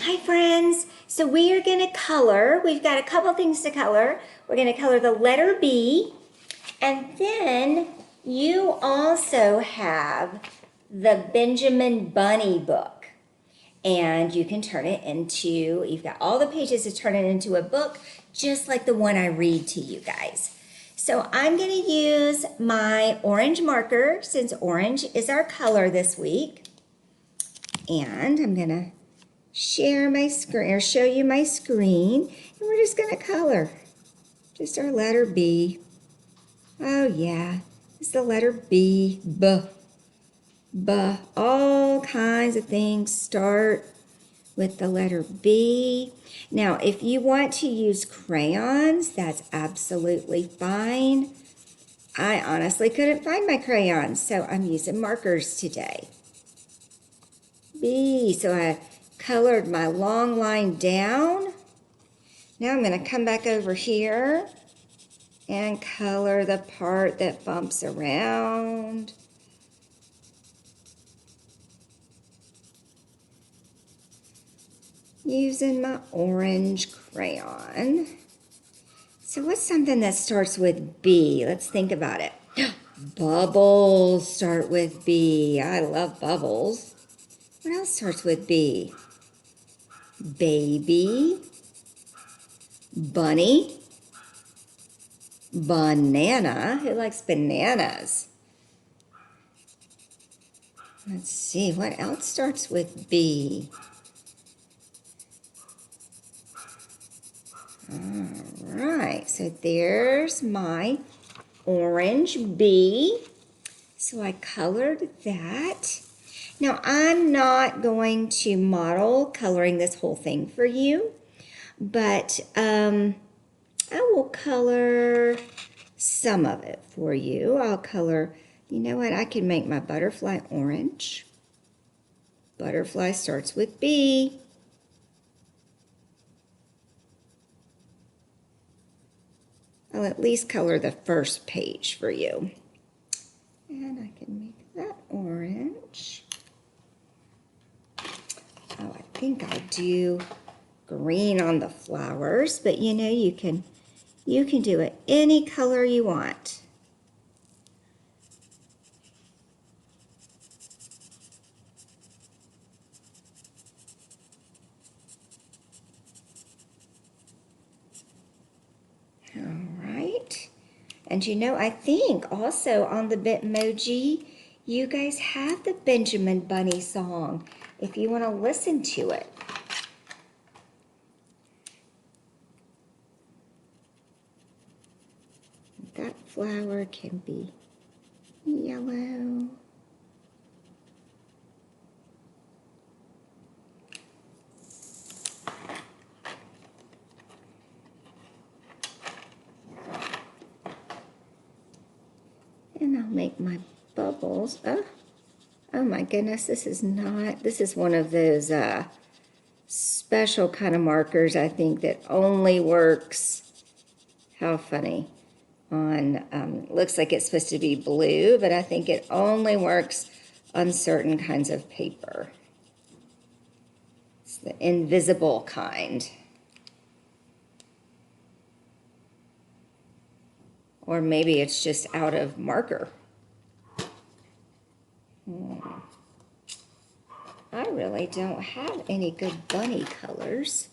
Hi friends, so we are going to color, we've got a couple things to color. We're going to color the letter B, and then you also have the Benjamin Bunny book. And you can turn it into, you've got all the pages to turn it into a book, just like the one I read to you guys. So I'm going to use my orange marker, since orange is our color this week. And I'm going to share my screen or show you my screen, and we're just going to color just our letter B. Oh yeah, it's the letter B. B. All kinds of things start with the letter B. Now, if you want to use crayons, that's absolutely fine. I honestly couldn't find my crayons, so I'm using markers today. B, so I colored my long line down. Now I'm going to come back over here and color the part that bumps around. Using my orange crayon. So what's something that starts with B? Let's think about it. Bubbles start with B. I love bubbles. What else starts with B? Baby. Bunny. Banana. Who likes bananas? Let's see, what else starts with B? All right, so there's my orange B. So I colored that. Now, I'm not going to model coloring this whole thing for you, but I will color some of it for you. I'll color, you know what, I can make my butterfly orange. Butterfly starts with B. I'll at least color the first page for you. And I can make that orange. Oh, I think I'll do green on the flowers, but you know, you can do it any color you want. All right. And you know, I think also on the Bitmoji, you guys have the Benjamin Bunny song if you want to listen to it. That flower can be yellow. And I'll make my bubbles. Oh my goodness, this is one of those special kind of markers, I think, that only works, how funny, on, looks like it's supposed to be blue, but I think it only works on certain kinds of paper. It's the invisible kind. Or maybe it's just out of marker. I really don't have any good bunny colors,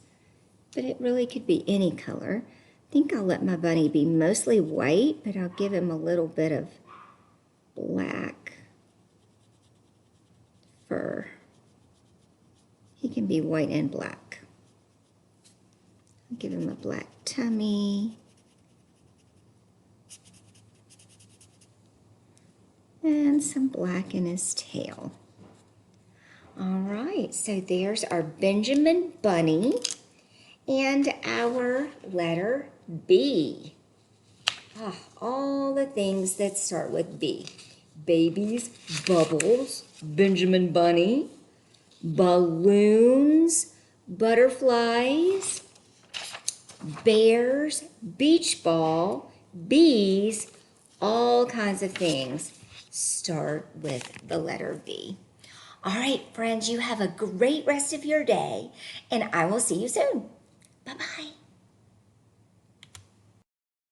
but it really could be any color. I think I'll let my bunny be mostly white, but I'll give him a little bit of black fur. He can be white and black. I'll give him a black tummy. And some black in his tail. All right, so there's our Benjamin Bunny and our letter B. All the things that start with B. Babies, bubbles, Benjamin Bunny, balloons, butterflies, bears, beach ball, bees, all kinds of things start with the letter B. All right, friends, you have a great rest of your day, and I will see you soon. Bye-bye.